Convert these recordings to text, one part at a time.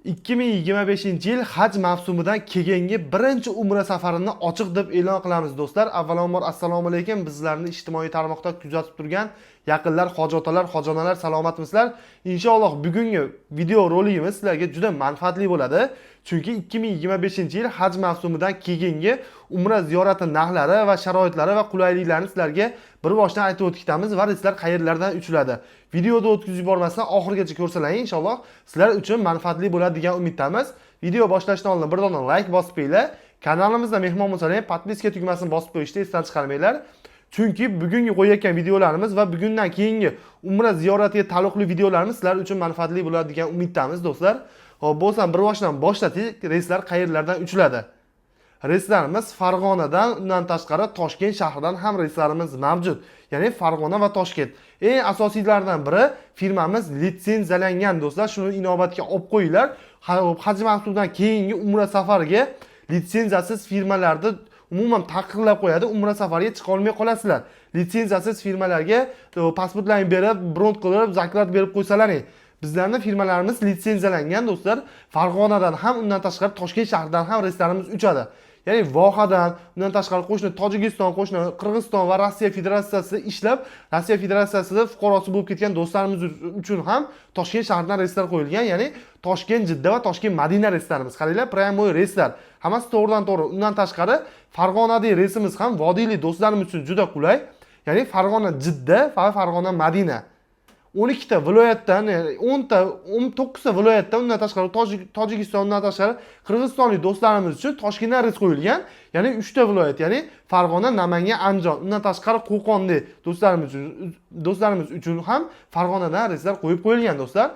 2025-yil haj mavsumidan keyingi birinchi umra safarini ochiq deb e'lon qilamiz do'stlar. Avvalambor assalomu alaykum. Bizlarni ijtimoiy tarmoqda kuzatib turgan yaqinlar, hoji-otalar, hoji-onalar salomatmisizlar? Inshaalloh bugungi video roligimiz sizlarga juda manfaatli bo'ladi. Chunki 2025-yil haj mavsumidan keyingi umra ziyorati narxlari va sharoitlari va qulayliklarni sizlarga bir boshdan aytib o'tamiz va sizlar qayerlardan uchiladi. Videoda o'tkazib yubormasdan oxirigacha ko'rsalaring, inshaalloh sizlar uchun manfaatli bo'ladi degan umiddamiz. Video boshlashdan oldin bir dona like bosib qo'yinglar. Kanalimizda mehmon bo'lsangiz, podpiska tugmasini bosib qo'yishni esdan chiqarmanglar. Chunki bugungi qo'yayotgan videolarimiz va bugundan keyingi umra ziyoratiga taalluqli videolarimiz sizlar uchun manfaatli bo'ladi degan umiddamiz do'stlar. Xo'p, bo'lsam bir boshdan boshladik. Reyslar qayerlardan uchiladi? Reyslarimiz Farg'onadan, undan tashqari Toshkent shahridan ham reyslarimiz mavjud. Ya'ni Farg'ona va Toshkent. Eng asosiylardan biri firmamiz litsenziyalangan do'stlar. Shuni inobatga olib qo'yinglar. Haj mavsumidan keyingi umra safariga litsenziyasiz firmalarni umuman taqiqlab qo'yadi. Umra safariga chiqa olmay qolasizlar. Litsenziyasiz firmalarga pasportlarni berib, brond qilib, zaklat berib qo'ysalaring. Bizlarning firmalarimiz litsenziyalangan do'stlar. Farg'onadan ham, undan tashqari Toshkent shahridan ham reyslarimiz uchadi. Ya'ni vohadan, undan tashqari qo'shni Tojikiston, qo'shni Qirg'iziston va Rossiya Federatsiyasida ishlab, Rossiya Federatsiyasida fuqarosi bo'lib ketgan do'stlarimiz uchun ham Toshkent shahridan reyslar qo'yilgan. Ya'ni Toshkent, Jidda va Toshkent, Madina reyslarimiz. Qaranglar, pryamoy reyslar. Hammasi to'g'ridan to'g'ri. Undan tashqari Farg'onadagi reysimiz ham vodiyli do'stlarimiz uchun juda qulay. Ya'ni Farg'ona, Jidda va Farg'ona, Madina. 12 ta viloyatdan, 19 ta viloyatdan, undan tashqari Tojikiston, undan tashqari Qirg'izistonlik do'stlarimiz uchun Toshkentdan reys qo'yilgan. Ya'ni 3 ta viloyat, ya'ni Farg'ona, Namangan, Andijon, undan tashqari Qo'qonlik do'stlarimiz uchun ham Farg'onadan reyslar qo'yib qo'yilgan do'stlar.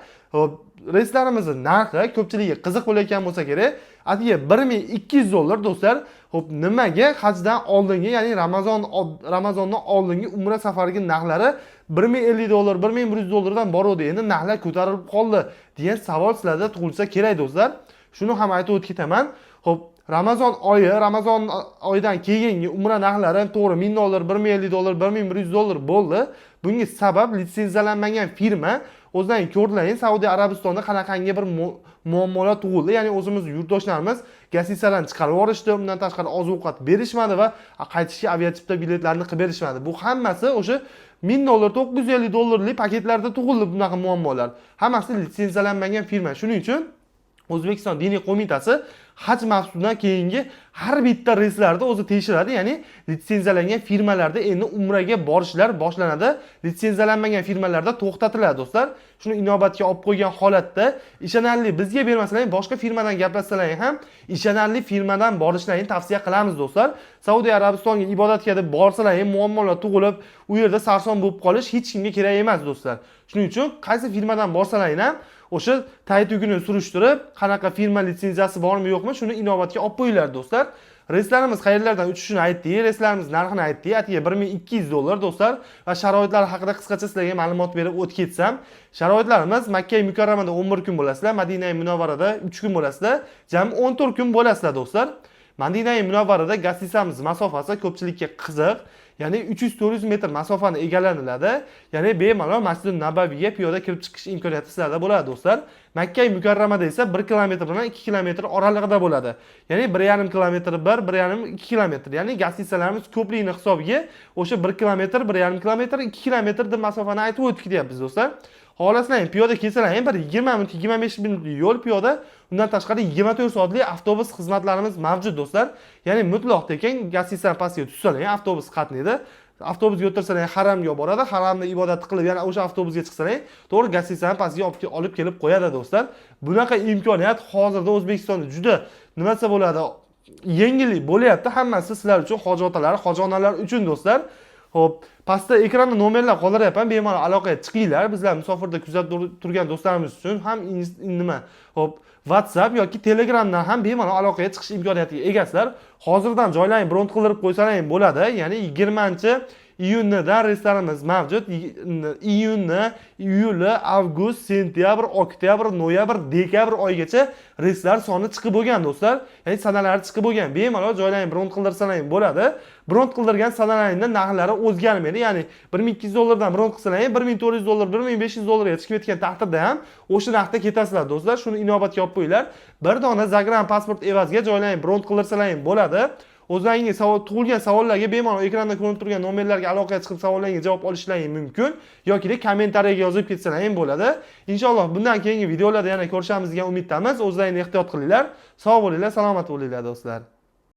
Reyslarimizni narxi ko'pchilikga qiziq bo'layotgan bo'lsa kerak, atiga $1200 do'stlar. Xo'p, nimaga hajdan oldingi, ya'ni Ramazondan oldingi umra safariga narxlari $1050, $1100 dan boradi. Endi narxlar ko'tarilib qoldi degan savol sizlarda tug'ilsa kerak do'stlar. Shuni ham aytib o'tib ketaman. Xo'p, Ramazon oyidan keyingi umra narxlari to'g'ri $1000, $1050, $1100 bo'ldi. Bunga sabab litsenziyalanmagan firma o'zidan ko'rdilaring, Saudiya Arabistonda qanaqangi bir muammolar tug'ildi. Ya'ni o'zimiz yurtdoshlarimiz gastisalarni chiqarib yuborishdi, undan tashqari oziq-ovqat berishmadi va qaytishga aviachipta biletlarni qilib berishmadi. Bu hammasi o'sha $1000, $950lik paketlarda tug'ildi bunaqa muammolar. Hammasi litsenziyalanmagan firma. Shuning uchun O'zbekiston Diniy qo'mitasi haj mavsumidan keyingi har bitta reyslarda o'zi tekshiradi. Ya'ni litsenziyalangan firmalarda endi umraga borishlar boshlanadi. Litsenziyalanmagan firmalarda to'xtatiladi do'stlar. Shuni inobatga olib qo'ygan holatda ishonarli bizga bermasalaring, boshqa firmadan gaplashsalaring ham ishonarli firmadan borishlarini tavsiya qilamiz do'stlar. Saudiya Arabistonga ibodatga deb borsalaring, muammolar tug'ilib, u yerda sarson bo'lib qolish hech kimga kerak emas do'stlar. Shuning uchun qaysi firmadan borsalaring ham o'sha taytugini surishtirib, qanaqa firma litsenziyasi bormi yo'qmi, shuni inobatga olib qo'yinglar do'stlar. Reyslarimiz qayerlardan uchishini aytdik, reyslarimiz narxini aytdik. Atiga $1200 do'stlar va sharoitlar haqida qisqacha sizlarga ma'lumot berib o'tib ketsam, sharoitlarimiz Makka Mukarramada 11 kun bo'lasizlar, Madina Munavvarada 3 kun bo'lasizlar, jami 14 kun bo'lasizlar do'stlar. Madina Munavvarada gastisamiz masofasi ko'pchilikka qiziq. Ya'ni 300-400 metr masofani egallaniladi. Ya'ni bemalol Masjid Nabaviyga piyoda kirib chiqish imkoniyati sizlarda bo'ladi do'stlar. Makka Mukarramada esa 1 kilometr bilan 2 kilometr oralig'ida bo'ladi. Ya'ni 1,5 kilometr 1,5 2 kilometr. Ya'ni gastisalarimiz ko'pligini hisobiga o'sha 1 kilometr, 1,5 kilometr, 2 kilometr deb masofani aytib o'tib ketyapmiz do'stlar. Xohlasalaring piyoda kelsalaring bir 20 minut, 25 minutlik yo'l piyoda, undan tashqari 24 soatlik avtobus xizmatlarimiz mavjud do'stlar. Ya'ni mutlaq tekin gastisadan pastga tushsalaring, avtobus qatnaydi. Avtobusga o'tirsalaring haramga boradi, haramda ibodat qilib, yana o'sha avtobusga chiqsalaring, to'g'ri gastisadan pastga olib kelib qo'yadi do'stlar. Bunaqa imkoniyat hozirda O'zbekistonda juda nima desa bo'ladi, yengillik bo'lyapti. Hammasi sizlar uchun, hoji-otalar, hoji-onalar uchun do'stlar. Xo'p, pastda ekranda nomerlar qoldiryapman, bemalol aloqaga chiqinglar. Bizlar musofirda kuzatib turgan do'stlarimiz uchun ham Xo'p, WhatsApp yoki Telegramdan ham bemalol aloqaga chiqish imkoniyatiga egasizlar. Hozirdan joylaring, brond qildirib qo'ysalaring bo'ladi. Ya'ni iyundan reyslarimiz mavjud. Iyunni, iyuli, avgust, sentyabr, oktyabr, noyabr, dekabr oyigacha reyslar soni chiqib bo'lgan do'stlar. Ya'ni sanalari chiqib bo'lgan. Bemalol joylaring, bron qildirsalar ham bo'ladi. Bron qildirgan sanalaringda narxlari o'zgarmaydi. Ya'ni 1200 dollardan bron qilsalar ham 1400 dollar, 1500 dollarga chiqib ketgan taqdirda ham o'sha narxda ketasizlar do'stlar. Shuni inobatga olib qo'yinglar. Bir dona Zagram pasport evaziga joylaring, bron qildirsalar ham bo'ladi. O'zlaringiz tug'ilgan savollarga bemalol ekranda ko'rinib turgan nomerlarga aloqaga chiqib savollaringizga javob olishlaringiz mumkin yoki kommentariyaga yozib ketsalar ham bo'ladi. Inshaalloh bundan keyingi videolarda yana ko'rishamiz degan umiddamiz. O'zlaringizni ehtiyot qilinglar. Sog' bo'linglar, salomat bo'linglar do'stlar.